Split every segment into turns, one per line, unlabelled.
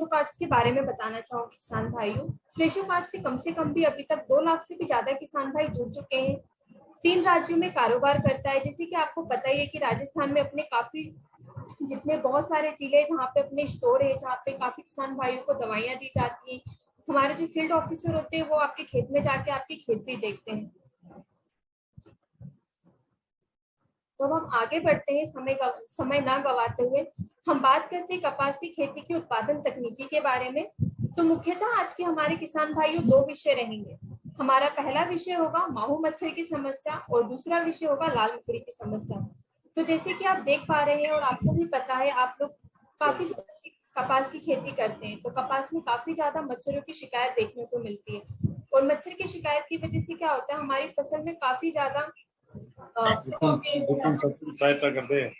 Fresho cards के बारे में बताना चाहूंगी किसान भाइयों। फ्रेशो कार्ड से कम भी अभी तक 2 लाख से भी ज्यादा किसान भाई जुड़ चुके हैं। 3 राज्यों में कारोबार करता है। जैसे कि आपको पता ही है कि राजस्थान में अपने काफी जितने बहुत सारे जिले जहाँ पे अपने स्टोर है, जहाँ पे काफी किसान भाइयों को दवाइयाँ दी जाती हैं। हमारे जो फील्ड ऑफिसर होते हैं वो आपके खेत में जाके आपकी खेत भी देखते हैं। तो हम आगे बढ़ते हैं समय ना गवाते हुए हम बात करते हैं कपास की खेती की उत्पादन तकनीकी के बारे में। तो मुख्यतः आज के हमारे किसान भाइयों 2 विषय रहेंगे। हमारा पहला विषय होगा माहू मच्छर की समस्या और दूसरा विषय होगा लाल मकड़ी की समस्या। तो जैसे कि आप देख पा रहे हैं और आपको भी पता है, आप लोग काफी कपास की खेती करते हैं, तो कपास में काफी ज्यादा मच्छरों की शिकायत देखने को मिलती है। और मच्छर की शिकायत की वजह से क्या होता है, हमारी फसल में काफी ज्यादा
सहायता करते हैं।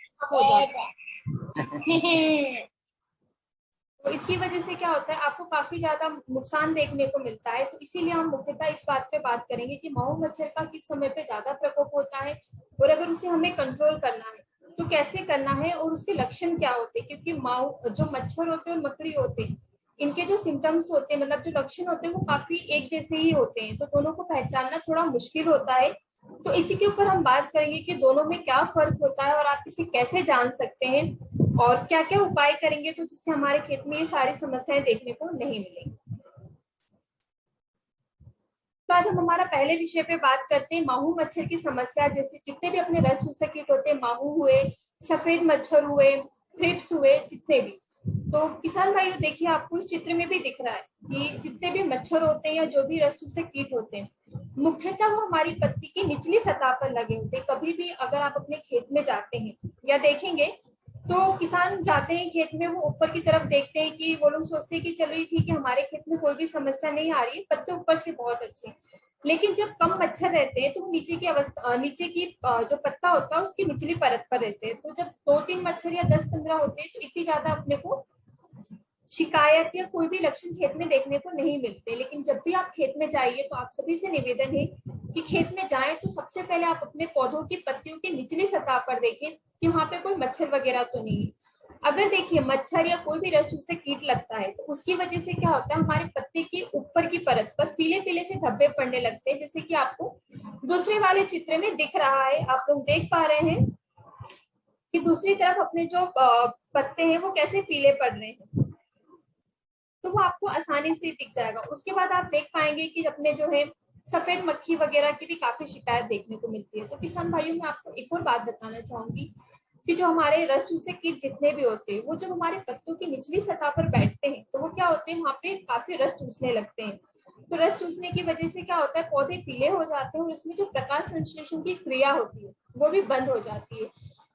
तो इसकी वजह से क्या होता है, आपको काफी ज्यादा नुकसान देखने को मिलता है। तो इसीलिए हम मुख्यतः इस बात पे बात करेंगे कि माहू मच्छर का किस समय पे ज्यादा प्रकोप होता है और अगर उसे हमें कंट्रोल करना है तो कैसे करना है और उसके लक्षण क्या होते हैं। क्योंकि माहू जो मच्छर होते हैं और मकड़ी होते हैं, इनके जो सिम्टम्स होते हैं, मतलब जो लक्षण होते हैं, वो काफी एक जैसे ही होते हैं। तो दोनों को पहचानना थोड़ा मुश्किल होता है। तो इसी के ऊपर हम बात करेंगे कि दोनों में क्या फर्क होता है और आप इसे कैसे जान सकते हैं और क्या क्या उपाय करेंगे तो जिससे हमारे खेत में ये सारी समस्याएं देखने को नहीं मिलेंगी। तो आज हम हमारा पहले विषय पे बात करते हैं माहू मच्छर की समस्या। जैसे जितने भी अपने रस चूसक कीट होते हैं, माहू हुए, सफेद मच्छर हुए, थ्रिप्स हुए, जितने भी। तो किसान भाइयों देखिए, आपको इस चित्र में भी दिख रहा है कि जितने भी मच्छर होते हैं या जो भी रस चूसक कीट होते हैं, मुख्यतः वो हमारी पत्ती की निचली सतह पर लगे होते हैं। कभी भी अगर आप अपने खेत में जाते हैं या देखेंगे तो किसान जाते हैं खेत में, वो ऊपर की तरफ देखते हैं कि वो लोग सोचते हैं कि चलो ठीक है, हमारे खेत में कोई भी समस्या नहीं आ रही है, पत्ते ऊपर से बहुत अच्छे। लेकिन जब कम मच्छर रहते हैं तो नीचे की जो पत्ता होता है उसकी निचली परत पर रहते हैं। तो जब 2-3 मच्छर या 10-15 होते हैं तो इतनी ज्यादा अपने को शिकायत या कोई भी लक्षण खेत में देखने को नहीं मिलते। लेकिन जब भी आप खेत में जाइए तो आप सभी से निवेदन है कि खेत में जाएं तो सबसे पहले आप अपने पौधों की पत्तियों की निचली सतह पर देखें कि वहां पे कोई मच्छर वगैरह तो नहीं है। अगर देखिए मच्छर या कोई भी रस चूसक कीट लगता है तो उसकी वजह से क्या होता है, हमारे पत्ते की ऊपर की परत पर पीले पीले से धब्बे पड़ने लगते हैं। जैसे कि आपको दूसरे वाले चित्र में दिख रहा है, आप लोग देख पा रहे हैं कि दूसरी तरफ अपने जो पत्ते हैं वो कैसे पीले पड़ रहे हैं। तो वो आपको आसानी से दिख जाएगा। उसके बाद आप देख पाएंगे कि अपने जो है सफेद मक्खी वगैरह की भी काफी शिकायत देखने को मिलती है। तो किसान भाइयों मैं आपको एक और बात बताना चाहूंगी कि जो हमारे रस चूसक कीट जितने भी होते हैं, वो जब हमारे पत्तों की निचली सतह पर बैठते हैं तो वो क्या होते हैं, वहां पे काफी रस चूसने लगते हैं। तो रस चूसने की वजह से क्या होता है, पौधे पीले हो जाते हैं और उसमें जो प्रकाश संश्लेषण की क्रिया होती है वो भी बंद हो जाती है।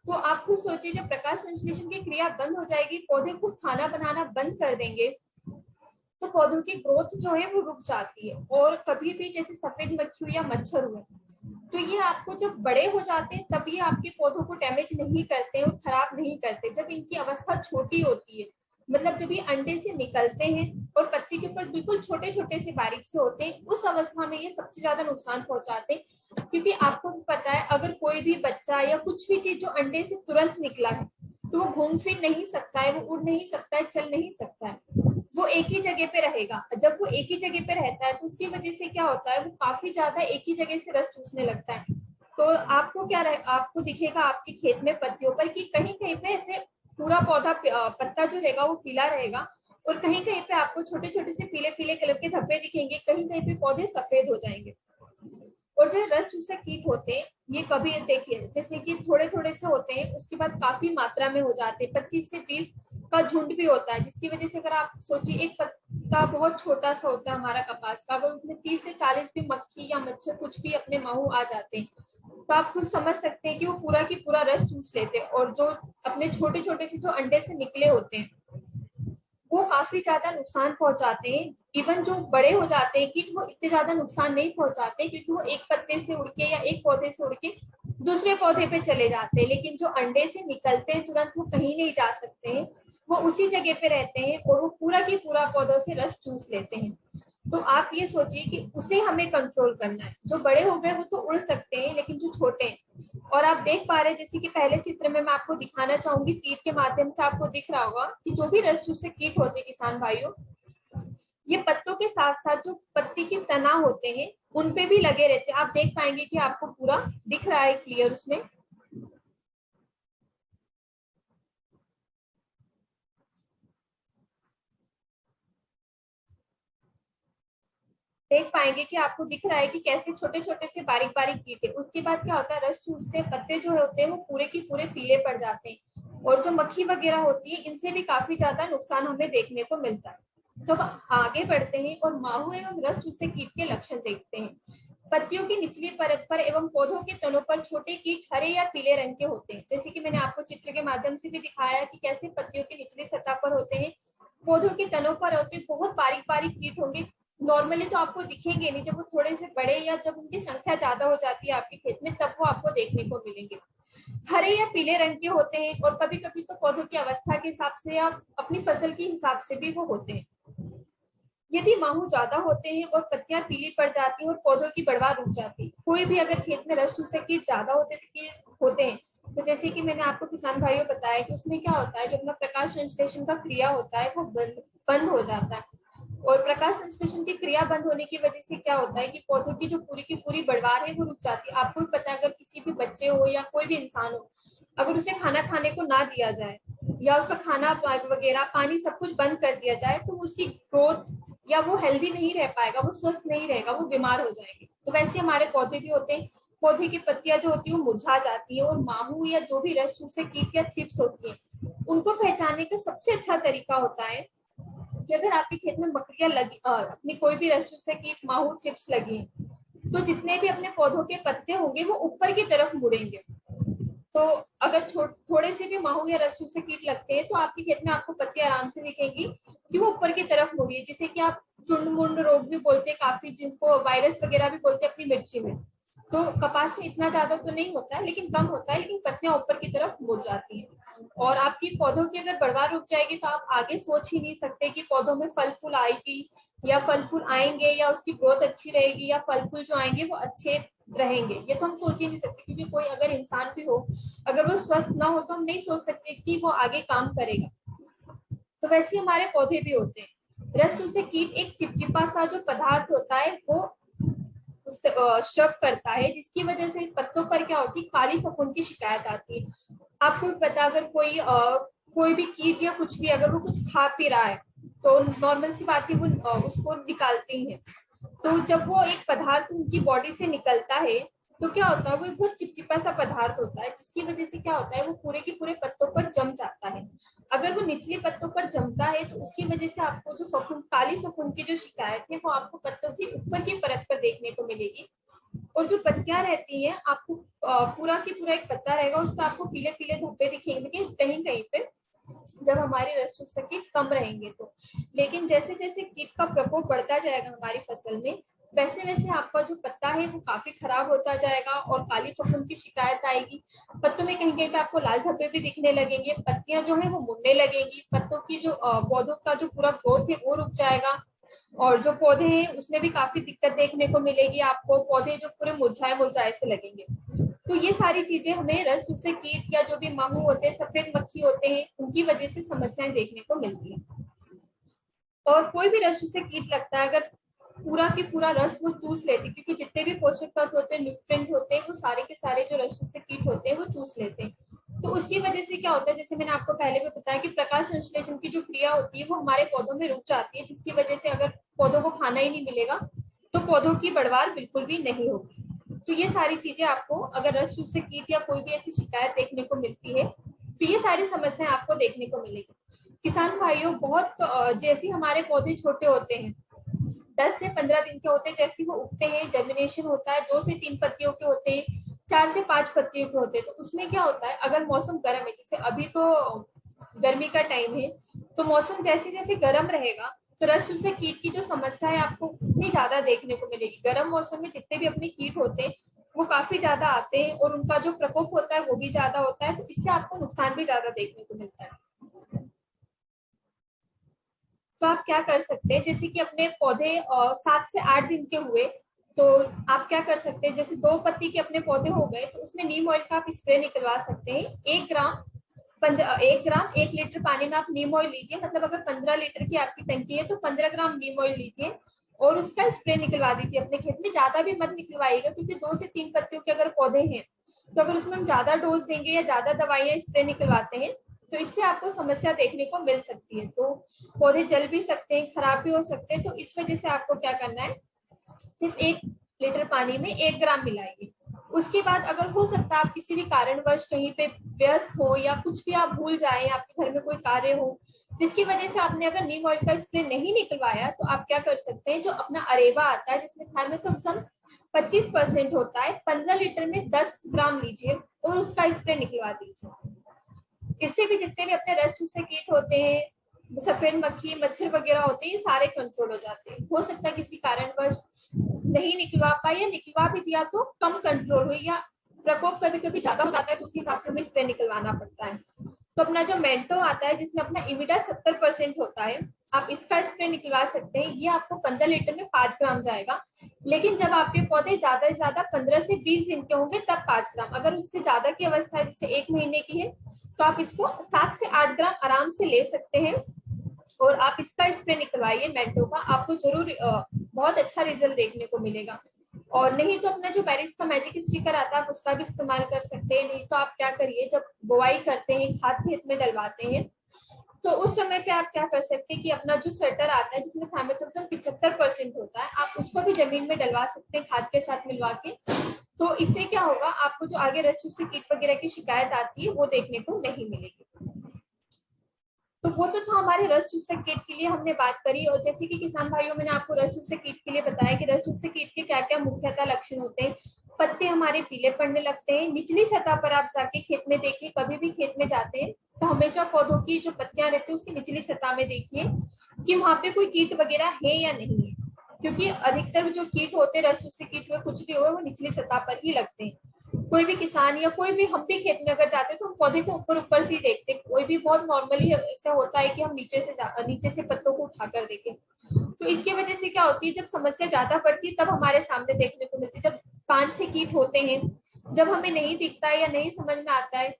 तो आप खुद सोचिए, जब प्रकाश संश्लेषण की क्रिया बंद हो जाएगी, पौधे खुद खाना बनाना बंद कर देंगे, तो पौधों की ग्रोथ जो है वो रुक जाती है। और कभी भी जैसे सफेद मक्खी हुई या मच्छर हुए, तो ये आपको जब बड़े हो जाते हैं तब ये आपके पौधों को डैमेज नहीं करते और खराब नहीं करते। जब इनकी अवस्था छोटी होती है, मतलब जब ये अंडे से निकलते हैं और पत्ती के ऊपर बिल्कुल छोटे छोटे से बारीक से होते हैं, उस अवस्था में ये सबसे ज्यादा नुकसान पहुंचाते हैं। क्योंकि आपको भी पता है, अगर कोई भी बच्चा या कुछ भी चीज जो अंडे से तुरंत निकला है तो वो घूम फिर नहीं सकता है, वो उड़ नहीं सकता है, चल नहीं सकता है, वो एक ही जगह पे रहेगा। जब वो एक ही जगह पे रहता है तो उसकी वजह से क्या होता है, वो काफी ज्यादा एक ही जगह से रस चूसने लगता है। तो आपको आपको दिखेगा आपके खेत में पत्तियों पर कि कहीं कहीं पे ऐसे पूरा पौधा पत्ता जो रहेगा वो पीला रहेगा और कहीं कहीं पे आपको छोटे छोटे से पीले पीले कलर के धब्बे दिखेंगे, कहीं कहीं पे पौधे सफेद हो जाएंगे। और जो रस चूसक कीट होते हैं, ये कभी देखिए जैसे कि थोड़े थोड़े से होते हैं, उसके बाद काफी मात्रा में हो जाते हैं, 25 से 20 का झुंड भी होता है। जिसकी वजह से अगर आप सोचिए, एक पत्ता बहुत छोटा सा होता है हमारा कपास का, अगर उसमें 30 से 40 भी मक्खी या मच्छर कुछ भी अपने माहू आ जाते हैं तो आप खुद समझ सकते हैं कि वो पूरा की पूरा रस चूस लेते हैं। और जो अपने छोटे छोटे से जो अंडे से निकले होते हैं वो काफी ज्यादा नुकसान पहुंचाते हैं। इवन जो बड़े हो जाते हैं कीट, वो इतने ज्यादा नुकसान नहीं पहुंचाते क्योंकि वो एक पत्ते से उड़ के या एक पौधे से उड़ के दूसरे पौधे पे चले जाते हैं। लेकिन जो अंडे से निकलते हैं तुरंत, वो कहीं नहीं जा सकते हैं, वो उसी जगह पे रहते हैं और वो पूरा की पूरा पौधों से रस चूस लेते हैं। तो आप ये सोचिए कि उसे हमें कंट्रोल करना है। जो बड़े हो गए वो तो उड़ सकते हैं, लेकिन जो छोटे हैं, और आप देख पा रहे हैं जैसे कि पहले चित्र में मैं आपको दिखाना चाहूंगी, तीर के माध्यम से आपको दिख रहा होगा कि जो भी रस चूसे कीट होते हैं किसान भाइयों, ये पत्तों के साथ साथ जो पत्ती के तना होते हैं उन पे भी लगे रहते हैं। आप देख पाएंगे कि आपको पूरा दिख रहा है क्लियर उसमें। देख पाएंगे कि आपको दिख रहा है कि कैसे छोटे छोटे से बारीक बारीक कीट है। उसके बाद क्या होता है, रस चूसते हैं, पत्ते जो होते हैं वो पूरे की पूरे पीले पड़ जाते हैं, और जो मक्खी वगैरह होती है इनसे भी काफी ज्यादा नुकसान हमें देखने को मिलता है। तो अब आगे बढ़ते हैं और माहू एवं रस चूसे कीट के लक्षण देखते हैं। पत्तियों की निचली परत पर एवं पौधों के तनों पर छोटे कीट हरे या पीले रंग के होते हैं। जैसे कि मैंने आपको चित्र के माध्यम से भी दिखाया कि कैसे पत्तियों की निचली सतह पर होते हैं, पौधों के तनों पर होते हैं, बहुत बारीक बारीक कीट होंगे। नॉर्मली तो आपको दिखेंगे नहीं, जब वो थोड़े से बड़े या जब उनकी संख्या ज्यादा हो जाती है आपके खेत में तब वो आपको देखने को मिलेंगे। हरे या पीले रंग के होते हैं, और कभी कभी तो पौधों की अवस्था के हिसाब से या अपनी फसल के हिसाब से भी वो होते हैं। यदि माहू ज्यादा होते हैं और पत्तियां पीली पड़ जाती हैं और पौधों की बढ़वार रुक जाती है, कोई भी अगर खेत में रस चूसे कीट ज्यादा होते हैं, तो जैसे कि मैंने आपको किसान भाइयों बताया कि उसमें क्या होता है, जो अपना प्रकाश संश्लेषण का क्रिया होता है वो बंद हो जाता है। और प्रकाश संश्लेषण की क्रिया बंद होने की वजह से क्या होता है कि पौधों की जो पूरी की पूरी बढ़वार है वो रुक जाती है। आपको भी पता है, अगर किसी भी बच्चे हो या कोई भी इंसान हो, अगर उसे खाना खाने को ना दिया जाए या उसका खाना वगैरह पानी सब कुछ बंद कर दिया जाए, तो उसकी ग्रोथ या वो हेल्दी नहीं रह पाएगा, वो स्वस्थ नहीं रहेगा, वो बीमार हो जाएंगे। तो वैसे हमारे पौधे भी होते हैं, पौधे की पत्तियां जो होती है वो मुरझा जाती है, और माहू या जो भी रस चूसे कीट या थ्रिप्स होती है उनको पहचानने का सबसे अच्छा तरीका होता है कि अगर आपके खेत में मकड़ियां लगी, अपनी कोई भी रस चूसे कीट माहू थ्रिप्स लगी है, तो जितने भी अपने पौधों के पत्ते होंगे वो ऊपर की तरफ मुड़ेंगे। तो अगर थोड़े से भी माहू या रस चूसे कीट लगते हैं तो आपके खेत में आपको पत्ती आराम से दिखेंगी कि वो ऊपर की तरफ मुड़ी है, जिसे कि आप चुंड मुंड रोग भी बोलते हैं, काफी जिनको वायरस वगैरह भी बोलते हैं अपनी मिर्ची में। तो कपास में इतना ज्यादा तो नहीं होता है, लेकिन कम होता है, लेकिन पत्तियां ऊपर की तरफ मुड़ जाती हैं। और आपकी पौधों की अगर बढ़वार रुक जाएगी तो आप आगे सोच ही नहीं सकते कि पौधों में फल फूल आएगी या फल फूल आएंगे या उसकी ग्रोथ अच्छी रहेगी या फल फूल जो आएंगे वो अच्छे रहेंगे। ये तो हम सोच ही नहीं सकते, क्योंकि कोई अगर इंसान भी हो, अगर वो स्वस्थ ना हो तो हम नहीं सोच सकते कि वो आगे काम करेगा। तो वैसे हमारे पौधे भी होते हैं। रस चूसे कीट एक चिपचिपा सा जो पदार्थ होता है वो श्रव करता है, जिसकी वजह से पत्तों पर क्या होती है, काली फफूंद की शिकायत आती है। आपको भी पता, अगर कोई भी कीट या कुछ भी अगर वो कुछ खा पी रहा है तो नॉर्मल सी बात है वो उसको निकालते ही है। तो जब वो एक पदार्थ उनकी बॉडी से निकलता है तो क्या होता है, वो एक बहुत चिपचिपा सा पदार्थ होता है, जिसकी वजह से क्या होता है वो पूरे के पूरे पत्तों पर जम जाता है। अगर वो निचले पत्तों पर जमता है तो उसकी वजह से आपको जो फफूंद, काली फफूंद की जो शिकायत है वो आपको पत्तों की ऊपर की परत पर देखने को मिलेगी। और जो पत्तियां रहती हैं आपको पूरा की पूरा एक पत्ता रहेगा, उस पर आपको पीले पीले धब्बे दिखेंगे कहीं कहीं पे, जब हमारे रस चूसक कीट कम रहेंगे तो। लेकिन जैसे जैसे कीट का प्रकोप बढ़ता जाएगा हमारी फसल में, वैसे वैसे आपका जो पत्ता है वो काफी खराब होता जाएगा और काली फफूंद की शिकायत आएगी। पत्तों में कहीं कहीं पे आपको लाल धब्बे भी दिखने लगेंगे, पत्तियां जो है वो मुड़ने लगेंगी, पत्तों की जो पौधों का जो पूरा ग्रोथ है वो रुक जाएगा, और जो पौधे हैं उसमें भी काफी दिक्कत देखने को मिलेगी आपको, पौधे जो पूरे मुरझाए मुरझाए से लगेंगे। तो ये सारी चीजें हमें रस चूसे कीट या जो भी माहू होते हैं, सफेद मक्खी होते हैं, उनकी वजह से समस्याएं देखने को मिलती है। और कोई भी रस चूसे कीट लगता है, अगर पूरा की पूरा रस वो चूस लेते हैं, क्योंकि जितने भी पोषक तत्व होते हैं, न्यूट्रिएंट होते हैं, वो सारे के सारे जो रस चूसे कीट होते हैं वो चूस लेते हैं। तो उसकी वजह से क्या होता है, जैसे मैंने आपको पहले भी बताया कि प्रकाश संश्लेषण की जो क्रिया होती है वो हमारे पौधों में रुक जाती है, जिसकी वजह से अगर पौधों को खाना ही नहीं मिलेगा तो पौधों की बढ़वार बिल्कुल भी नहीं होगी। तो ये सारी चीजें आपको अगर रस चूसे कीट या कोई भी ऐसी शिकायत देखने को मिलती है तो ये सारी समस्याएं आपको देखने को मिलेगी। किसान भाइयों, बहुत जैसे हमारे पौधे छोटे होते हैं, 10 से 15 दिन के होते हैं, जैसे वो उगते हैं जर्मिनेशन होता है, 2 से 3 पत्तियों के होते हैं, 4 से 5 पत्तियों के होते हैं। तो उसमें क्या होता है, अगर मौसम गर्म है, जैसे अभी तो गर्मी का टाइम है, तो मौसम जैसे जैसे गर्म रहेगा तो रस चूसे कीट की जो समस्या है आपको उतनी ज्यादा देखने को मिलेगी। गर्म मौसम में जितने भी अपने कीट होते हैं वो काफी ज्यादा आते हैं और उनका जो प्रकोप होता है वो भी ज्यादा होता है, तो इससे आपको नुकसान भी ज्यादा देखने को मिलता है। तो आप क्या कर सकते हैं, जैसे कि अपने पौधे 7 से 8 दिन के हुए, तो आप क्या कर सकते हैं, जैसे 2 पत्ती के अपने पौधे हो गए तो उसमें नीम ऑयल का आप स्प्रे निकलवा सकते हैं। 1 लीटर पानी में आप नीम ऑयल लीजिए, मतलब अगर 15 लीटर की आपकी टंकी है तो 15 ग्राम नीम ऑयल लीजिए और उसका स्प्रे निकलवा दीजिए अपने खेत में। ज्यादा भी मत निकलवाइएगा, क्योंकि 2 से 3 पत्तियों के अगर पौधे हैं तो अगर उसमें हम ज्यादा डोज देंगे या ज्यादा दवाइयां स्प्रे निकलवाते हैं तो इससे आपको समस्या देखने को मिल सकती है। तो पौधे जल भी सकते हैं, खराब भी हो सकते हैं। तो इस वजह से आपको क्या करना है, सिर्फ 1 लीटर पानी में 1 ग्राम मिलाइए। उसके बाद अगर हो सकता है आप किसी भी कारणवश कहीं पे व्यस्त हो या कुछ भी आप भूल जाए, आपके घर में कोई कार्य हो जिसकी वजह से आपने अगर नीम ऑयल का स्प्रे नहीं निकलवाया, तो आप क्या कर सकते हैं, जो अपना अरेवा आता है जिसमें थायमेथ्रिक्सम 25% होता है, 15 लीटर में 10 ग्राम लीजिए और उसका स्प्रे निकलवा दीजिए। इससे भी जितने भी अपने रस चूसे कीट होते हैं, सफेद मक्खी, मच्छर वगैरह होते हैं, ये सारे कंट्रोल हो जाते हैं। हो सकता है किसी कारणवश नहीं निकलवा पाए या निकलवा भी दिया तो कम कंट्रोल हुई या प्रकोप कभी कभी ज्यादा हो जाता है, तो उसके हिसाब से हमें स्प्रे निकलवाना पड़ता है। तो अपना जो मेंटो आता है जिसमें अपना इमिडा 70% होता है, आप इसका स्प्रे निकलवा सकते हैं। ये आपको 15 लीटर में 5 ग्राम जाएगा। लेकिन जब आपके पौधे ज्यादा से ज्यादा 15 से 20 दिन के होंगे तब 5 ग्राम। अगर उससे ज्यादा की अवस्था है, जैसे 1 महीने की है, तो आप इसको 7 से 8 ग्राम आराम से ले सकते हैं और आप इसका स्प्रे निकलवाइए मेंटो का, आपको जरूर बहुत अच्छा रिजल्ट देखने को मिलेगा। और नहीं तो अपना जो पेरिस का मैजिक स्टिकर आता है आप उसका भी इस्तेमाल कर सकते हैं। नहीं तो आप क्या करिए, जब बुआई करते हैं, खाद खेत में डलवाते हैं, तो उस समय पे आप क्या कर सकते हैं कि अपना जो स्वेटर आता है जिसमें थायमेथ्रिक्सम 75% होता है, आप उसको भी जमीन में डलवा सकते हैं खाद के साथ मिलवा के। तो इससे क्या होगा, आपको जो आगे रस चूसे कीट वगैरह की शिकायत आती है वो देखने को नहीं मिलेगी। तो वो तो था हमारे रस चूसक कीट के लिए हमने बात करी। और जैसे कि किसान भाइयों, मैंने आपको रस चूसक कीट के लिए बताया कि रस चूसक कीट के क्या क्या मुख्यतः लक्षण होते हैं। पत्ते हमारे पीले पड़ने लगते हैं। निचली सतह पर आप जाके खेत में देखिए, कभी भी खेत में जाते हैं तो हमेशा पौधों की जो पत्तियां रहती है उसकी निचली सतह में देखिए कि वहां पे कोई कीट वगैरह है या नहीं है, क्योंकि अधिकतर जो कीट होते हैं, रस चूसक कीट हुए कुछ भी हो, वो निचली सतह पर ही लगते हैं। कोई भी किसान या कोई भी, हम भी खेत में अगर जाते हैं तो हम पौधे को ऊपर ऊपर से ही देखते हैं। कोई भी बहुत नॉर्मली ऐसा होता है कि हम नीचे से पत्तों को उठाकर देखें। तो इसकी वजह से क्या होती है, जब समस्या ज्यादा पड़ती है तब हमारे सामने देखने को मिलती है। जब 5-6 कीट होते हैं, जब हमें नहीं दिखता है या नहीं समझ में आता है,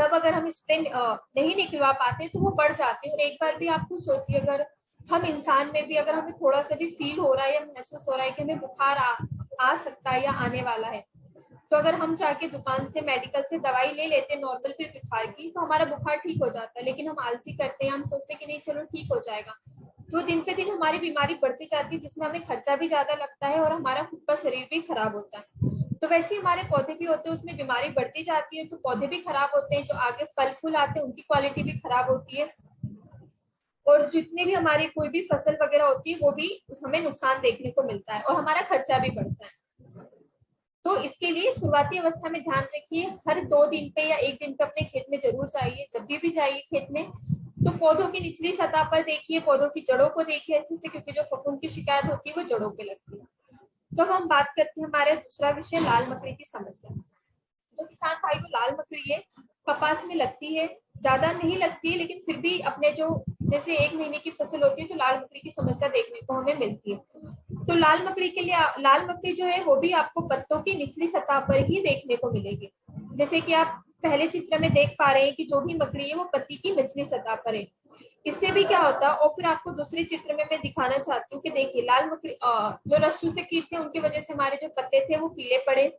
तब अगर हम स्प्रे नहीं निकलवा पाते तो वो बढ़ जाते हैं। और एक बार भी आप खुद सोचिए, अगर हम इंसान में भी अगर हमें थोड़ा सा भी फील हो रहा है या महसूस हो रहा है कि हमें बुखार आ सकता है या आने वाला है, तो अगर हम जाके दुकान से, मेडिकल से दवाई ले लेते हैं नॉर्मल भी बुखार की, तो हमारा बुखार ठीक हो जाता है। लेकिन हम आलसी करते हैं, हम सोचते हैं कि नहीं चलो ठीक हो जाएगा। तो दिन पे दिन हमारी बीमारी बढ़ती जाती है, जिसमें हमें खर्चा भी ज्यादा लगता है और हमारा खुद का शरीर भी खराब होता है। तो वैसे हमारे पौधे भी होते हैं, उसमें बीमारी बढ़ती जाती है तो पौधे भी खराब होते हैं। जो आगे फल फूल आते हैं उनकी क्वालिटी भी खराब होती है और जितनी भी हमारी कोई भी फसल वगैरह होती है वो भी हमें नुकसान देखने को मिलता है और हमारा खर्चा भी बढ़ता है। तो इसके लिए शुरुआती अवस्था में ध्यान रखिए, हर 2 दिन पे या 1 दिन पे अपने खेत में जरूर जाइए। जब भी जाइए खेत में तो पौधों की निचली सतह पर देखिए, पौधों की जड़ों को देखिए अच्छे से, क्योंकि जो फफूंद की शिकायत होती है वो जड़ों पे लगती है। तो हम बात करते हैं हमारे दूसरा विषय, लाल मकड़ी की समस्या। तो किसान भाई को लाल मकड़ी है, कपास में लगती है, ज्यादा नहीं लगती है, लेकिन फिर भी अपने जो जैसे 1 महीने की फसल होती है तो लाल मकड़ी की समस्या देखने को हमें मिलती है। तो लाल मकड़ी के लिए, लाल मकड़ी जो है वो भी आपको पत्तों की निचली सतह पर ही देखने को मिलेगी। जैसे कि आप पहले चित्र में देख पा रहे हैं कि जो भी मकड़ी है वो पत्ती की निचली सतह पर है। इससे भी क्या होता है, और फिर आपको दूसरे चित्र में मैं दिखाना चाहती हूँ कि देखिए लाल मकड़ी, जो रस चूसे कीट थे उनकी वजह से हमारे जो पत्ते थे वो पीले पड़े,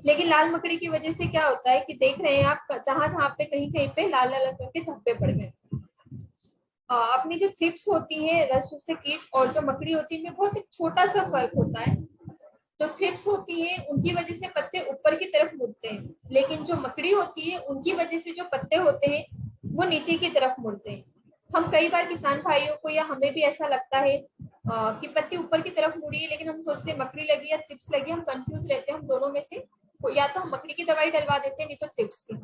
लेकिन लाल मकड़ी की वजह से क्या होता है कि देख रहे हैं आप, जहां जहां पे कहीं कहीं पे लाल लाल करके धब्बे पड़ गए। अपनी जो थ्रिप्स होती है, रस चूसे कीट, और जो मकड़ी होती है, इनमें बहुत एक छोटा सा फर्क होता है। जो थ्रिप्स होती है उनकी वजह से पत्ते ऊपर की तरफ मुड़ते हैं, लेकिन जो मकड़ी होती है उनकी वजह से जो पत्ते होते हैं वो नीचे की तरफ मुड़ते हैं। हम कई बार किसान भाइयों को या हमें भी ऐसा लगता है कि पत्ती ऊपर की तरफ मुड़ी है, लेकिन हम सोचते हैं मकड़ी लगी या थ्रिप्स लगी, हम कंफ्यूज रहते हैं। हम दोनों में से या तो हम मकड़ी की दवाई डलवा देते हैं, नहीं तो थ्रिप्स की।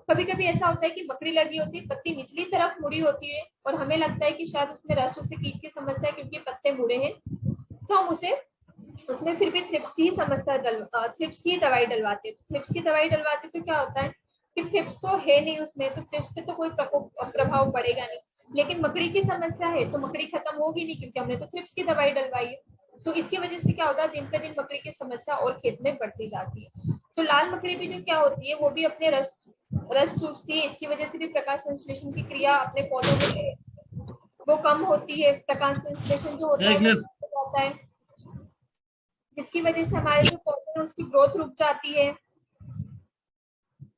कभी कभी ऐसा होता है कि मकड़ी लगी होती है, पत्ती निचली तरफ मुड़ी होती है और हमें लगता है कि शायद उसमें रस चूसे कीट की समस्या है क्योंकि पत्ते मुड़े हैं, तो हम उसमें फिर भी थ्रिप्स की समस्या थ्रिप्स की दवाई डलवाते हैं। थ्रिप्स की दवाई डलवाते तो क्या होता है कि थ्रिप्स तो है नहीं उसमें, तो थ्रिप्स पे तो कोई प्रभाव पड़ेगा नहीं। लेकिन मकड़ी की समस्या है तो मकड़ी खत्म होगी नहीं, क्योंकि हमने तो थ्रिप्स की दवाई डलवाई है। तो इसकी वजह से क्या होता है, दिन पे दिन मकड़ी की समस्या और खेत में बढ़ती जाती है। तो लाल मकड़ी भी जो क्या होती है, वो भी अपने रस चूसती है। इसकी वजह से भी प्रकाश संश्लेषण की क्रिया अपने पौधों में वो कम होती है, प्रकाश संश्लेषण जो होता है वो हो जाता है, जिसकी वजह से हमारे जो पौधे हैं उसकी ग्रोथ रुक जाती है।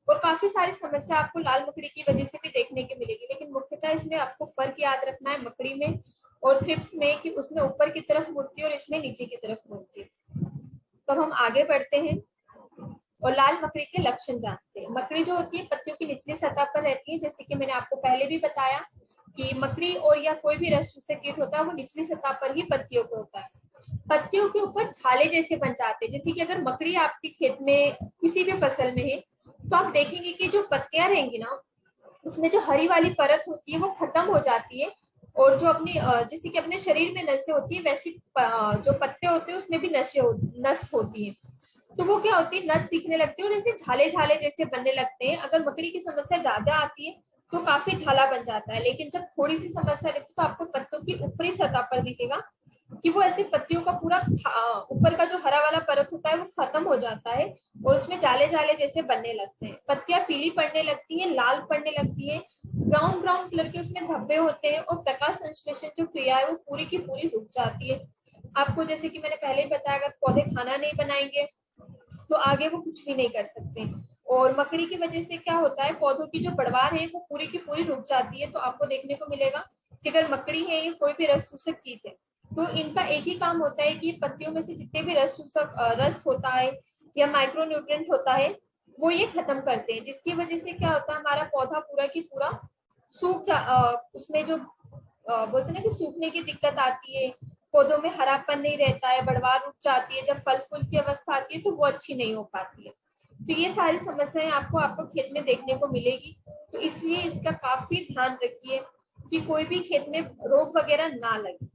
और काफी सारी समस्या आपको लाल मकड़ी की वजह से भी देखने की मिलेगी। लेकिन मुख्यतः इसमें आपको फर्क याद रखना है मकड़ी में और थ्रिप्स में, कि उसमें ऊपर की तरफ मुड़ती है और इसमें नीचे की तरफ मुड़ती है। तो हम आगे बढ़ते हैं और लाल मकड़ी के लक्षण जानते हैं। मकड़ी जो होती है पत्तियों की निचली सतह पर रहती है, जैसे कि मैंने आपको पहले भी बताया कि मकड़ी और या कोई भी रस चूसक कीट होता है वो निचली सतह पर ही पत्तियों पर होता है। पत्तियों के ऊपर छाले जैसे बन जाते हैं। जैसे कि अगर मकड़ी आपके खेत में किसी भी फसल में है, तो आप देखेंगे कि जो पत्तियां रहेंगी ना, उसमें जो हरी वाली परत होती है वो खत्म हो जाती है। और जो अपनी जैसे कि अपने शरीर में नसें होती है, वैसी जो पत्ते होते हैं उसमें भी नस होती है। तो वो क्या होती है, नस दिखने लगती है और ऐसे झाले झाले जैसे बनने लगते हैं। अगर मकड़ी की समस्या ज्यादा आती है तो काफी झाला बन जाता है, लेकिन जब थोड़ी सी समस्या रहती है तो आपको पत्तों की ऊपरी सतह पर दिखेगा कि वो ऐसे पत्तियों का पूरा ऊपर का जो हरा वाला परत होता है वो खत्म हो जाता है और उसमें जाले जाले जैसे बनने लगते हैं। पत्तियां पीली पड़ने लगती है, लाल पड़ने लगती है, ब्राउन ब्राउन कलर के उसमें धब्बे होते हैं और प्रकाश संश्लेषण जो क्रिया है वो पूरी की पूरी रुक जाती है। आपको जैसे कि मैंने पहले ही बताया, अगर पौधे खाना नहीं बनाएंगे तो आगे वो कुछ भी नहीं कर सकते। और मकड़ी की वजह से क्या होता है, पौधों की जो बढ़वार है वो पूरी की पूरी रुक जाती है। तो आपको देखने को मिलेगा कि अगर मकड़ी है या कोई भी रस चूसक कीट है, तो इनका एक ही काम होता है कि पत्तियों में से जितने भी रस होता है या माइक्रो न्यूट्रिएंट होता है वो ये खत्म करते हैं, जिसकी वजह से क्या होता है, हमारा पौधा पूरा की पूरा उसमें जो बोलते हैं ना कि सूखने की दिक्कत आती है, पौधों में हरापन नहीं रहता है, बढ़वार रुक जाती है, जब फल फूल की अवस्था आती है तो वो अच्छी नहीं हो पाती है। तो ये सारी समस्याएं आपको खेत में देखने को मिलेगी। तो इसलिए इसका काफी ध्यान रखिए कि कोई भी खेत में रोग वगैरह ना लगे।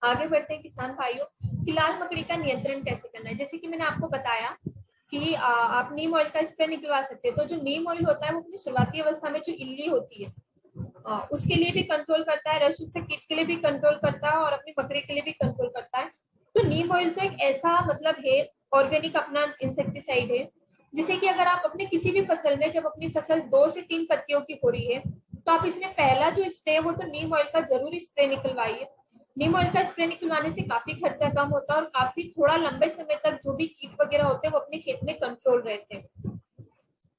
आगे बढ़ते हैं किसान भाइयों, कि लाल मकड़ी का नियंत्रण कैसे करना है। जैसे कि मैंने आपको बताया कि आप नीम ऑयल का स्प्रे निकलवा सकते हैं। तो जो नीम ऑयल होता है वो अपनी शुरुआती अवस्था में जो इल्ली होती है उसके लिए भी कंट्रोल करता है, रस चूसक कीट के लिए भी कंट्रोल करता है और अपनी मकड़ी के लिए भी कंट्रोल करता है। तो नीम ऑयल तो एक ऐसा मतलब है, ऑर्गेनिक अपना इंसेक्टिसाइड है, जिसे कि अगर आप अपने किसी भी फसल में, जब अपनी फसल 2 से 3 पत्तियों की हो रही है, तो आप इसमें पहला जो स्प्रे है वो तो नीम ऑयल का जरूर स्प्रे निकलवाइए। नीम ऑयल का स्प्रे निकलवाने से काफी खर्चा कम होता है और काफी थोड़ा लंबे समय तक जो भी कीट वगैरह होते हैं वो अपने खेत में कंट्रोल रहते हैं।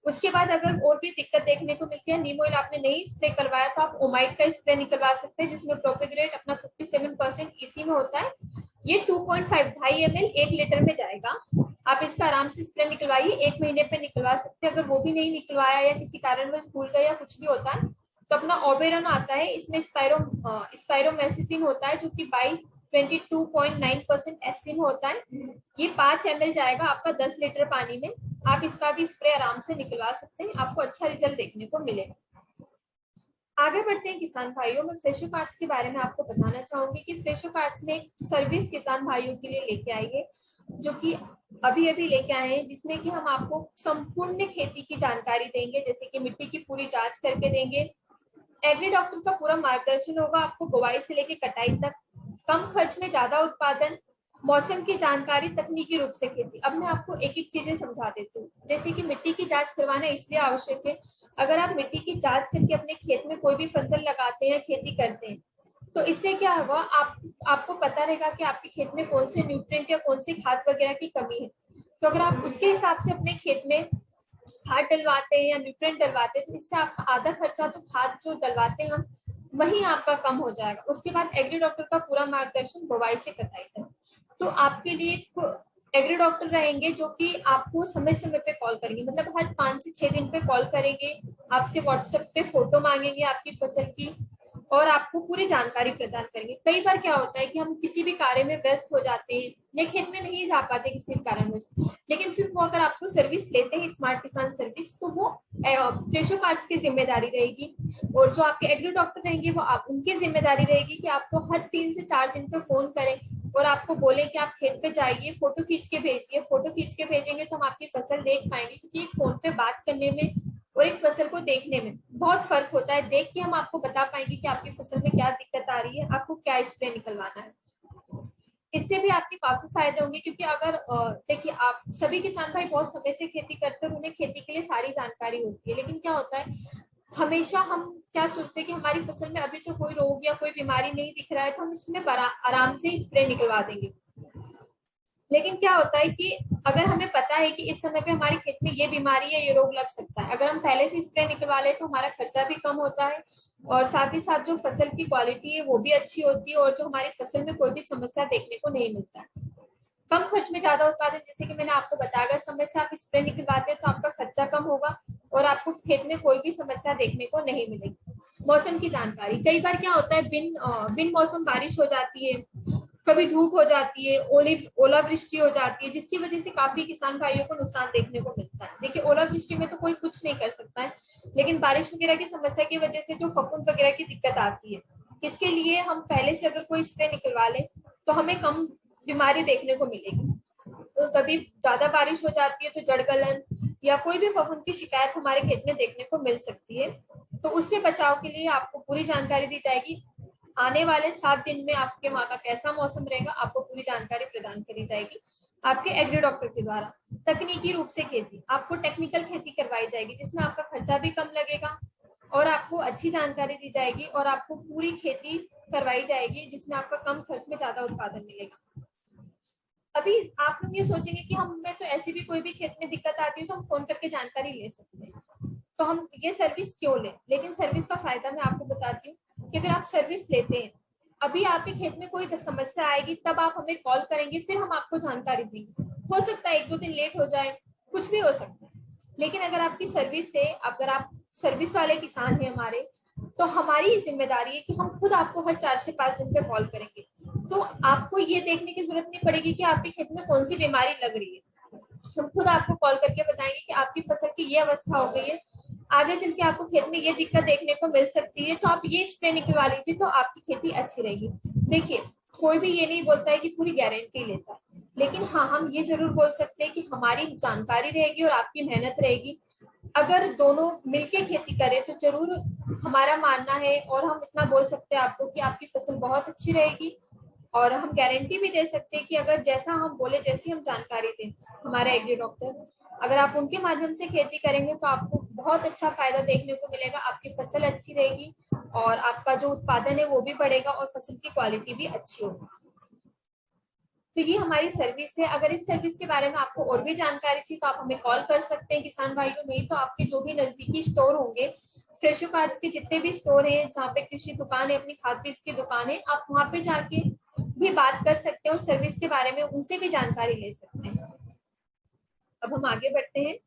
उसके बाद अगर और भी दिक्कत देखने को मिलती है, नीम ऑयल आपने नहीं स्प्रे करवाया, तो आप ओमाइट का स्प्रे निकलवा सकते हैं, जिसमें प्रोपेगरेट अपना 57% इसी में होता है। ये 2.5 2.5 ml 1 लीटर में जाएगा। आप इसका आराम से स्प्रे निकलवाइए, 1 महीने पे निकलवा सकते हैं। अगर वो भी नहीं निकलवाया या किसी कारण में भूल गए या कुछ भी होता है, तो अपना ओबेरन आता है, इसमें स्पाइरोमेसिफिन होता है जो कि 22.9% एसिन होता है। ये 5 ml जाएगा आपका 10 लीटर पानी में। आप इसका भी स्प्रे आराम से निकलवा सकते हैं, आपको अच्छा रिजल्ट देखने को मिलेगा। आगे बढ़ते हैं किसान भाइयों, मैं फ्रेशो कार्ड्स के बारे में आपको बताना चाहूंगी कि फ्रेशो कार्ड्स में एक सर्विस किसान भाइयों के लिए लेके आई है, जो कि अभी अभी लेके आए हैं, जिसमें कि हम आपको संपूर्ण खेती की जानकारी देंगे। जैसे कि मिट्टी की पूरी जांच करके देंगे, एग्री डॉक्टर का पूरा मार्गदर्शन होगा आपको बुवाई से लेके कटाई तक, कम खर्च में ज्यादा उत्पादन, मौसम की जानकारी, तकनीकी रूप से खेती। अब मैं आपको एक एक चीजें समझा देती हूँ। जैसे कि मिट्टी की जांच करवाना इसलिए आवश्यक है, अगर आप मिट्टी की जांच करके अपने खेत में कोई भी फसल लगाते हैं या खेती करते हैं, तो इससे क्या होगा, आपको पता रहेगा कि आपके खेत में कौन से न्यूट्रिएंट या कौन से खाद वगैरह की कमी है। तो अगर आप उसके हिसाब से अपने खेत में खाद डलवाते हैं या न्यूट्रिएंट डलवाते हैं, तो इससे आप आधा खर्चा तो खाद जो डलवाते हैं हम वही आपका कम हो जाएगा। उसके बाद एग्री डॉक्टर का पूरा मार्गदर्शन बुवाई से कटाई तक। तो आपके लिए एग्री डॉक्टर रहेंगे जो कि आपको समय समय पे कॉल करेंगे, मतलब हर 5 से 6 दिन पे कॉल करेंगे, आपसे व्हाट्सएप पे फोटो मांगेंगे आपकी फसल की और आपको पूरी जानकारी प्रदान करेंगे। कई बार क्या होता है कि हम किसी भी कार्य में व्यस्त हो जाते हैं या खेत में नहीं जा पाते किसी भी कारणवश, लेकिन फिर वो अगर आपको सर्विस लेते हैं स्मार्ट किसान सर्विस, तो वो फ्रेशो कार्ड्स की जिम्मेदारी रहेगी। और जो आपके एग्री डॉक्टर रहेंगे वो आप उनकी जिम्मेदारी रहेगी कि आपको हर 3 से 4 दिन पे फोन करें और आपको बोले कि आप खेत पे जाइए, फोटो खींच के भेजिए। फोटो खींच के भेजेंगे तो हम आपकी फसल देख पाएंगे, क्योंकि एक फोन पे बात करने में और एक फसल को देखने में बहुत फर्क होता है। देख के हम आपको बता पाएंगे कि आपकी फसल में क्या दिक्कत आ रही है, आपको क्या स्प्रे निकलवाना है। इससे भी आपके काफी फायदे होंगे, क्योंकि अगर देखिए आप सभी किसान भाई बहुत समय से खेती करते हैं और उन्हें खेती के लिए सारी जानकारी होती है, लेकिन क्या होता है हमेशा हम क्या सोचते हैं कि हमारी फसल में अभी तो कोई रोग या कोई बीमारी नहीं दिख रहा है तो हम इसमें आराम से स्प्रे निकलवा देंगे। लेकिन क्या होता है कि अगर हमें पता है कि इस समय पे हमारे खेत में ये बीमारी या ये रोग लग सकता है, अगर हम पहले से स्प्रे निकलवा ले तो हमारा खर्चा भी कम होता है और साथ ही साथ जो फसल की क्वालिटी है वो भी अच्छी होती है और जो हमारी फसल में कोई भी समस्या देखने को नहीं मिलता है। कम खर्च में ज्यादा उत्पादन, जैसे कि मैंने आपको बताया, अगर समय से आप स्प्रे निकलवाते हैं तो आपका खर्चा कम होगा और आपको खेत में कोई भी समस्या देखने को नहीं मिलेगी। मौसम की जानकारी, कई बार क्या होता है बिन मौसम बारिश हो जाती है, कभी धूप हो जाती है, ओलावृष्टि हो जाती है, जिसकी वजह से काफी किसान भाइयों को नुकसान देखने को मिलता है। देखिए ओलावृष्टि में तो कोई कुछ नहीं कर सकता है, लेकिन बारिश वगैरह की समस्या की वजह से जो फफूंद वगैरह की दिक्कत आती है, इसके लिए हम पहले से अगर कोई स्प्रे निकलवा ले तो हमें कम बीमारी देखने को मिलेगी। तो कभी ज्यादा बारिश हो जाती है तो जड़ गलन या कोई भी फफूंद की शिकायत हमारे खेत में देखने को मिल सकती है। तो उससे बचाव के लिए आपको पूरी जानकारी दी जाएगी। आने वाले 7 दिन में आपके वहां का कैसा मौसम रहेगा आपको पूरी जानकारी प्रदान करी जाएगी आपके एग्री डॉक्टर के द्वारा। तकनीकी रूप से खेती, आपको टेक्निकल खेती करवाई जाएगी जिसमें आपका खर्चा भी कम लगेगा और आपको अच्छी जानकारी दी जाएगी और आपको पूरी खेती करवाई जाएगी जिसमें आपका कम खर्च में ज्यादा उत्पादन मिलेगा। अभी आप लोग ये सोचेंगे कि हमें तो ऐसी भी कोई भी खेत में दिक्कत आती है तो हम फोन करके जानकारी ले सकते हैं, तो हम ये सर्विस क्यों लें? लेकिन सर्विस का फायदा मैं आपको बताती हूँ कि अगर आप सर्विस लेते हैं, अभी आपके खेत में कोई समस्या आएगी तब आप हमें कॉल करेंगे, फिर हम आपको जानकारी देंगे। हो सकता है 1-2 दिन लेट हो जाए, कुछ भी हो सकता है, लेकिन अगर आपकी सर्विस से, अगर आप सर्विस वाले किसान हैं हमारे, तो हमारी जिम्मेदारी है कि हम खुद आपको हर 4 से 5 दिन पे कॉल करेंगे। तो आपको ये देखने की जरूरत नहीं पड़ेगी कि आपके खेत में कौन सी बीमारी लग रही है, हम खुद आपको कॉल करके बताएंगे कि आपकी फसल की ये अवस्था हो गई है, आगे चल के आपको खेत में ये दिक्कत देखने को मिल सकती है, तो आप ये स्प्रे निकलवा लीजिए तो आपकी खेती अच्छी रहेगी। देखिए कोई भी ये नहीं बोलता है कि पूरी गारंटी लेता है, लेकिन हाँ हम ये जरूर बोल सकते हैं कि हमारी जानकारी रहेगी और आपकी मेहनत रहेगी। अगर दोनों मिलके खेती करें तो जरूर हमारा मानना है और हम इतना बोल सकते हैं आपको कि आपकी फसल बहुत अच्छी रहेगी और हम गारंटी भी दे सकते हैं कि अगर जैसा हम बोले, जैसी हम जानकारी दें हमारे एग्री डॉक्टर, अगर आप उनके माध्यम से खेती करेंगे तो आपको बहुत अच्छा फायदा देखने को मिलेगा, आपकी फसल अच्छी रहेगी और आपका जो उत्पादन है वो भी बढ़ेगा और फसल की क्वालिटी भी अच्छी होगी। तो ये हमारी सर्विस है। अगर इस सर्विस के बारे में आपको और भी जानकारी चाहिए तो आप हमें कॉल कर सकते हैं किसान भाइयों। नहीं तो आपके जो भी नजदीकी स्टोर होंगे, फ्रेशो कार्ड्स के जितने भी स्टोर है जहाँ पे कृषि दुकान है, अपनी खाद बीज की दुकान है, आप वहाँ पे जाके भी बात कर सकते हैं और सर्विस के बारे में उनसे भी जानकारी ले सकते हैं। अब हम आगे बढ़ते हैं,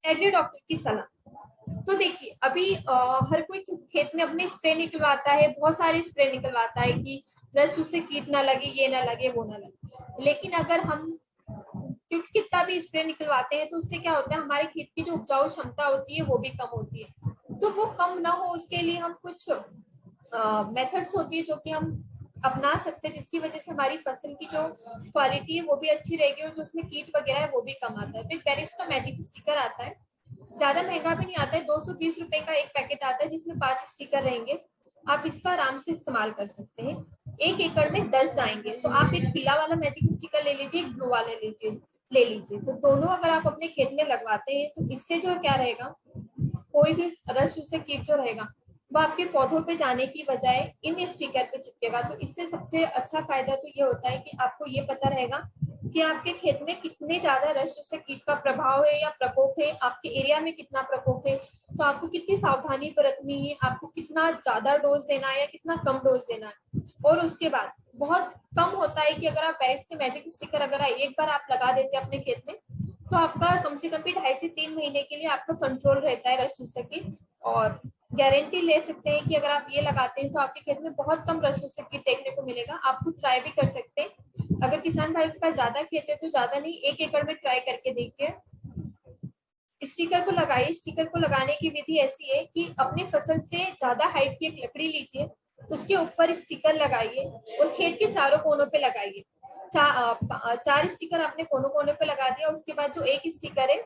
एग्री डॉक्टर की सलाह। तो देखिए अभी हर कोई खेत में अपने स्प्रे निकलवाता है, बहुत सारे स्प्रे निकलवाता है कि रस उससे कीट ना लगे, ये ना लगे, वो ना लगे। लेकिन अगर हम, क्योंकि कितना भी स्प्रे निकलवाते हैं तो उससे क्या होता है हमारे खेत की जो उपजाऊ क्षमता होती है वो भी कम होती है। तो वो कम ना हो उसके लिए हम कुछ मेथड्स होती है जो कि हम अपना सकते हैं, जिसकी वजह से हमारी फसल की जो क्वालिटी है वो भी अच्छी रहेगी और जो उसमें कीट वगैरह है वो भी कम आता है। फिर पेरिस का मैजिक स्टिकर आता है, ज्यादा महंगा भी नहीं आता है, 220 रुपए का एक पैकेट आता है जिसमें 5 स्टिकर रहेंगे। आप इसका आराम से इस्तेमाल कर सकते हैं। 1 एकड़ में 10 जाएंगे, तो आप एक पीला वाला मैजिक स्टिकर ले लीजिए, एक ब्लू वाला ले लीजिए। तो दोनों अगर आप अपने खेत में लगवाते हैं तो इससे जो क्या रहेगा, कोई भी रस से कीट जो रहेगा वो आपके पौधों पे जाने की बजाय इन स्टिकर पे चिपकेगा। तो इससे सबसे अच्छा फायदा तो ये होता है कि आपको ये पता रहेगा कि आपके खेत में कितने ज्यादा रस से कीट का प्रभाव है या प्रकोप है, आपके एरिया में कितना प्रकोप है, तो आपको कितनी सावधानी बरतनी है, आपको कितना ज्यादा डोज देना है या कितना कम डोज देना है। और उसके बाद बहुत कम होता है कि अगर आप पेरिस के मैजिक स्टिकर अगर एक बार आप लगा देते हैं अपने खेत में तो आपका कम से कम भी 2.5 से 3 महीने के लिए आपका कंट्रोल रहता है रस चूसक की। और गारंटी ले सकते हैं कि अगर आप ये लगाते हैं तो आपके खेत में बहुत कम रस चूसक कीट देखने को मिलेगा। आप खुद ट्राई भी कर सकते हैं, अगर किसान भाई के पास ज्यादा खेत है तो ज्यादा नहीं, 1 एकड़ में ट्राई करके देखिए। स्टिकर को लगाइए। स्टिकर को लगाने की विधि ऐसी है कि अपनी फसल से ज्यादा हाइट की एक लकड़ी लीजिए, उसके ऊपर स्टिकर लगाइए और खेत के चारों कोनों पे लगाइए। 4 स्टिकर आपने कोनों कोनों पे लगा दिया, उसके बाद जो एक स्टिकर है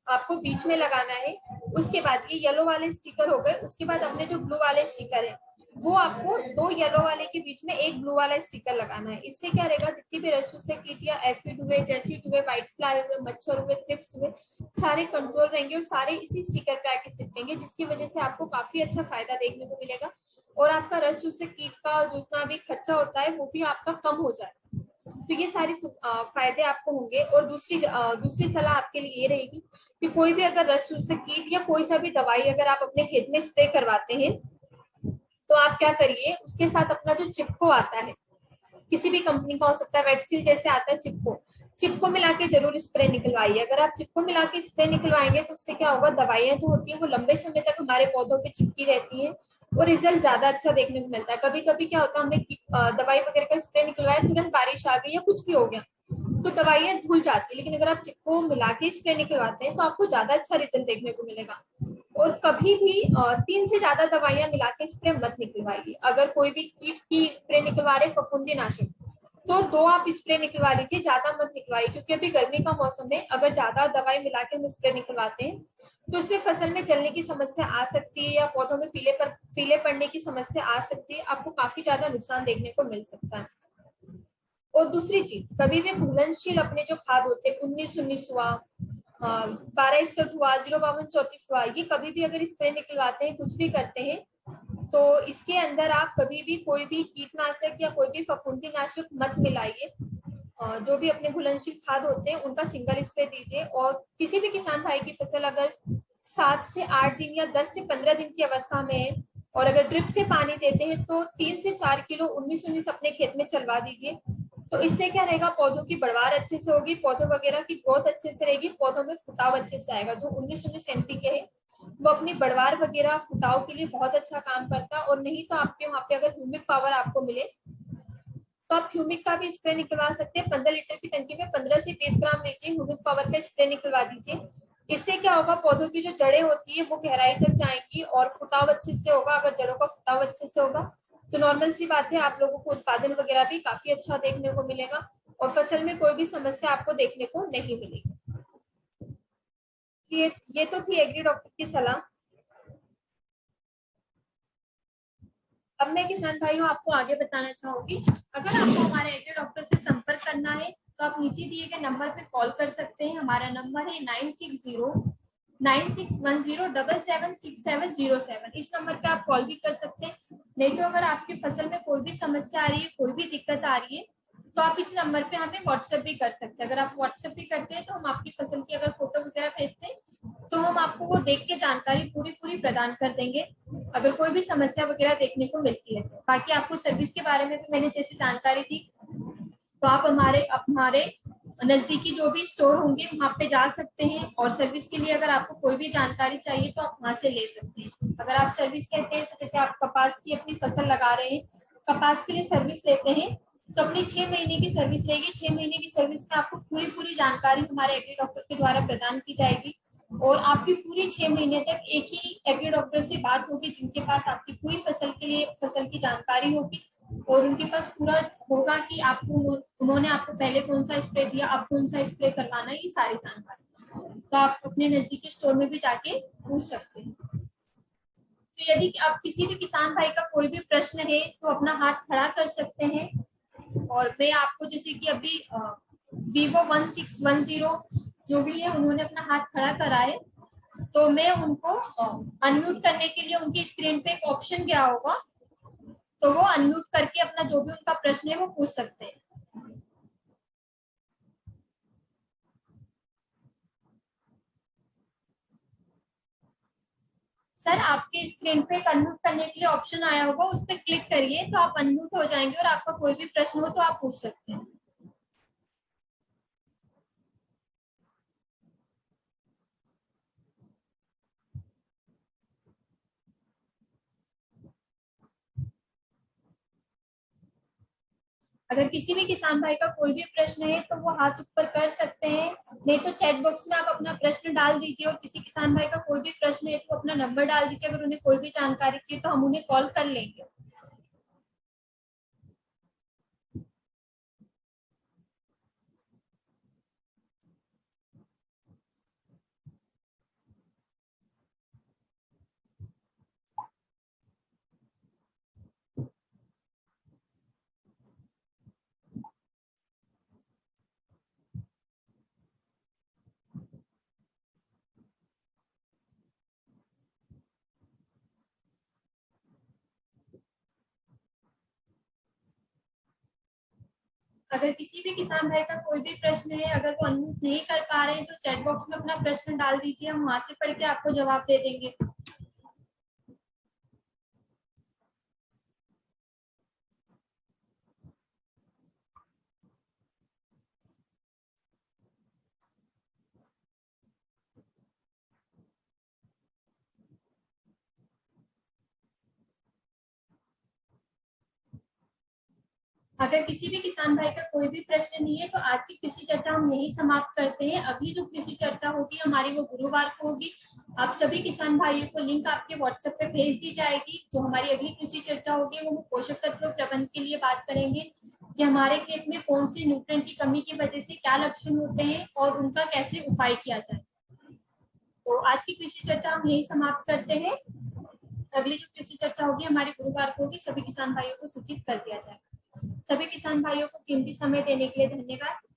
आपको बीच में लगाना है। उसके बाद ये येलो वाले स्टिकर हो गए, उसके बाद अपने जो ब्लू वाले स्टिकर है वो आपको दो येलो वाले के बीच में एक ब्लू वाला स्टिकर लगाना है। इससे क्या रहेगा, जितनी भी रस्सू से कीट या एफिड हुए, जैसिड हुए, व्हाइट फ्लाई हुए, मच्छर हुए, थ्रिप्स हुए, सारे कंट्रोल रहेंगे और सारे इसी स्टिकर पे आके चिपकेंगे, जिसकी वजह से आपको काफी अच्छा फायदा देखने को मिलेगा और आपका रस्सू से कीट का जितना भी खर्चा होता है वो भी आपका कम हो जाए। तो ये सारी फायदे आपको होंगे। और दूसरी सलाह आपके लिए ये रहेगी कि कोई भी अगर रस्सू से कीट या कोई सा भी दवाई अगर आप अपने खेत में स्प्रे करवाते हैं तो आप क्या करिए, उसके साथ अपना जो चिपको आता है, किसी भी कंपनी का हो सकता है, वेटसील जैसे आता है चिपको, चिपको मिला के जरूर स्प्रे निकलवाइए। अगर आप चिपको मिला के स्प्रे निकलवाएंगे तो उससे क्या होगा, दवाइयां जो होती है वो लंबे समय तक हमारे पौधों पे चिपकी रहती है और रिजल्ट ज्यादा अच्छा देखने को मिलता है। कभी कभी क्या होता है, हमने दवाई वगैरह का स्प्रे निकलवाया, तुरंत बारिश आ गई या कुछ भी हो गया तो दवाइयां धुल जाती है, लेकिन अगर आप चिपको मिला के स्प्रे निकलवाते हैं तो आपको ज्यादा अच्छा रिजल्ट देखने को मिलेगा। और कभी भी 3 से ज्यादा दवाइयां मिला के स्प्रे मत निकलवाइए। अगर कोई भी कीट की स्प्रे निकलवा रहे फफूंदी नाशक तो 2 आप स्प्रे निकलवा लीजिए, ज्यादा मत निकलवाइए, क्योंकि अभी गर्मी का मौसम है, अगर ज्यादा दवाई मिला के हम स्प्रे निकलवाते हैं तो इससे फसल में जलने की समस्या आ सकती है या पौधों में पीले पड़ने की समस्या आ सकती है, आपको काफी ज्यादा नुकसान देखने को मिल सकता है। और दूसरी चीज, कभी भी घुलनशील अपने जो खाद होते हैं 19-19 हुआ, 1261 हुआ, 052-34 हुआ, ये कभी भी अगर स्प्रे निकलवाते हैं, कुछ भी करते हैं तो इसके अंदर आप कभी भी कोई भी कीटनाशक या कोई भी फफूंदी नाशक मत मिलाइए। जो भी अपने घुलनशील खाद होते हैं उनका सिंगल स्प्रे दीजिए। और किसी भी किसान भाई की फसल अगर 7 से 8 दिन या 10 से 15 दिन की अवस्था में है और अगर ड्रिप से पानी देते हैं तो 3 से 4 किलो 19-19 अपने खेत में चलवा दीजिए। तो इससे क्या रहेगा, पौधों की बढ़वार अच्छे से होगी, पौधों वगैरह की ग्रोथ अच्छे से रहेगी, पौधों में फुटाव अच्छे से आएगा। जो 19-19 एनपीके है वो अपनी बढ़वार वगैरह फुटाव के लिए बहुत अच्छा काम करता है। और नहीं तो आपके वहां पे अगर ह्यूमिक पावर आपको मिले तो आप ह्यूमिक का भी स्प्रे निकलवा सकते हैं। 15 लीटर की टंकी में 15 से 20 ग्राम लीजिए, ह्यूमिक पावर का स्प्रे निकलवा दीजिए। इससे क्या होगा, पौधों की जो जड़ें होती है वो गहराई तक जाएंगी और फुटाव अच्छे से होगा। अगर जड़ों का फुटाव अच्छे से होगा तो नॉर्मल सी बात है, आप लोगों को उत्पादन वगैरह भी काफी अच्छा देखने को मिलेगा और फसल में कोई भी समस्या आपको देखने को नहीं मिलेगी। ये तो थी एग्री डॉक्टर की सलाह। अब मैं किसान भाइयों आपको आगे बताना चाहूंगी, अगर आपको हमारे एग्री डॉक्टर से संपर्क करना है तो आप नीचे दिए गए नंबर पे कॉल कर सकते हैं। हमारा नंबर है 960961077670 इस नंबर पे आप कॉल भी कर सकते हैं। नहीं तो अगर आपकी फसल में कोई भी समस्या आ रही है, कोई भी दिक्कत आ रही है तो आप इस नंबर पे हमें व्हाट्सएप भी कर सकते हैं। अगर आप व्हाट्सएप भी करते हैं तो हम आपकी फसल की अगर फोटो वगैरह भेजते हैं तो हम आपको वो देख के जानकारी पूरी पूरी प्रदान कर देंगे अगर कोई भी समस्या वगैरह देखने को मिलती है। बाकी आपको सर्विस के बारे में भी मैंने जैसे जानकारी दी, तो आप हमारे नजदीकी जो भी स्टोर होंगे वहाँ पे जा सकते हैं और सर्विस के लिए अगर आपको कोई भी जानकारी चाहिए तो आप वहाँ से ले सकते हैं। अगर आप सर्विस कहते हैं तो जैसे आप कपास की अपनी फसल लगा रहे हैं, कपास के लिए सर्विस लेते हैं तो अपनी 6 महीने की सर्विस रहेगी। 6 महीने की सर्विस में आपको पूरी पूरी जानकारी हमारे एग्री डॉक्टर के द्वारा प्रदान की जाएगी और आपकी पूरी 6 महीने तक एक ही एग्री डॉक्टर से बात होगी जिनके पास आपकी पूरी फसल के लिए फसल की जानकारी होगी और उनके पास पूरा होगा कि आपको उन्होंने आपको पहले कौन सा स्प्रे दिया, आप कौन सा स्प्रे करवाना है, ये सारी जानकारी तो आप अपने नजदीकी स्टोर में भी जाके पूछ सकते हैं। तो यदि आप किसी भी किसान भाई का कोई भी प्रश्न है तो अपना हाथ खड़ा कर सकते हैं। और मैं आपको जैसे कि अभी Vivo 1610 जो भी है उन्होंने अपना हाथ खड़ा करा है तो मैं उनको अनम्यूट करने के लिए उनकी स्क्रीन पे एक ऑप्शन गया होगा तो वो अनम्यूट करके अपना जो भी उनका प्रश्न है वो पूछ सकते हैं। सर आपके स्क्रीन पे अनम्यूट करने के लिए ऑप्शन आया होगा, उस पर क्लिक करिए तो आप अनम्यूट हो जाएंगे और आपका कोई भी प्रश्न हो तो आप पूछ सकते हैं। अगर किसी भी किसान भाई का कोई भी प्रश्न है तो वो हाथ ऊपर कर सकते हैं, नहीं तो चैट बॉक्स में आप अपना प्रश्न डाल दीजिए और किसी किसान भाई का कोई भी प्रश्न है तो अपना नंबर डाल दीजिए। अगर उन्हें कोई भी जानकारी चाहिए तो हम उन्हें कॉल कर लेंगे। अगर किसी भी किसान भाई का कोई भी प्रश्न है, अगर वो अनम्यूट नहीं कर पा रहे हैं तो चैट बॉक्स में अपना प्रश्न डाल दीजिए, हम वहां से पढ़ के आपको जवाब दे देंगे। अगर किसी भी किसान भाई का कोई भी प्रश्न नहीं है तो आज की कृषि चर्चा हम यही समाप्त करते हैं। अगली जो कृषि चर्चा होगी हमारी वो गुरुवार को होगी। आप सभी किसान भाइयों को लिंक आपके व्हाट्सएप पे भेज दी जाएगी। जो हमारी अगली कृषि चर्चा होगी वो पोषक तत्व प्रबंध के लिए बात करेंगे कि हमारे खेत में कौन सी न्यूट्रिएंट की कमी की वजह से क्या लक्षण होते हैं और उनका कैसे उपाय किया जाए। तो आज की कृषि चर्चा हम यही समाप्त करते हैं। अगली जो कृषि चर्चा होगी हमारी गुरुवार को होगी। सभी किसान भाइयों को सूचित कर दिया जाएगा। सभी किसान भाइयों को कीमती समय देने के लिए धन्यवाद।